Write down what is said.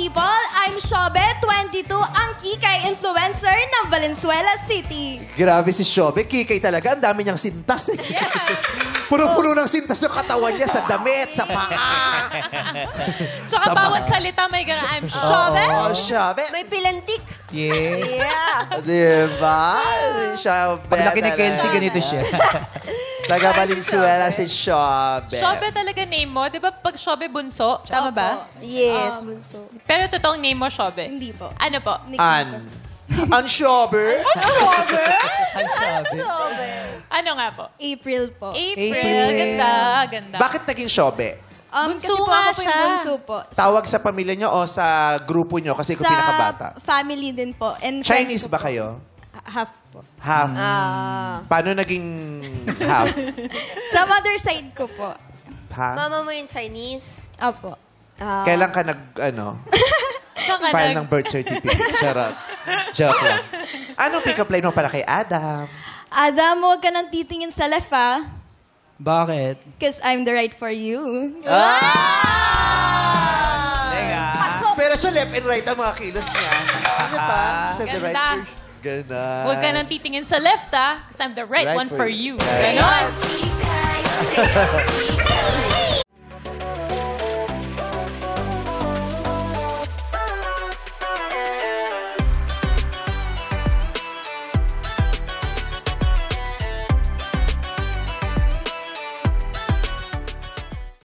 people! I'm Shobe, 22, ang kikay influencer ng Valenzuela City. Grabe si Shobe. Kikay talaga. Ang dami niyang sintas eh. Puno-puno ng sintas yung katawan niya sa damit, sa paa. Tsaka bawat salita may gano'n. I'm Shobe. Oh, Shobe. May pilantik. Yes. Yeah. Diba? Shobe. Pag laki ni Kelsey, ganito siya. Taga Valenzuela si Shobe. Shobe talaga name mo. Di ba pag Shobe bunso? Tama ba? Yes, bunso. Pero totoong name mo, Shobe? Hindi po. Ano po? An. An Shobe. Shobe. Ano nga po? April po. April. Ganda, ganda. Bakit naging Shobe? Bunso Kasi po nga ako po siya. yung bunso po. Tawag sa pamilya niyo o sa grupo niyo kasi kung pinakabata? Family din po. And Chinese friends ba ko po. kayo? Half po. Half. Paano naging half? Sa mother side ko po. Ha? Mama mo yung Chinese? Opo. Kailan ka nag, ano, Saan ka file nag- ng birth certificate? Charot. Joke lang. Anong pick-up line mo para kay Adam? Adam, huwag ka nang titingin sa left, ah. Bakit? Because I'm the right for you. Pero siya left and right ang mga kilos niya. Ano pa? Sa the right Ganda. person. Ganon. Huwag ka nang titingin sa left, ah. Because I'm the right, Right one for for you. you. Ganon.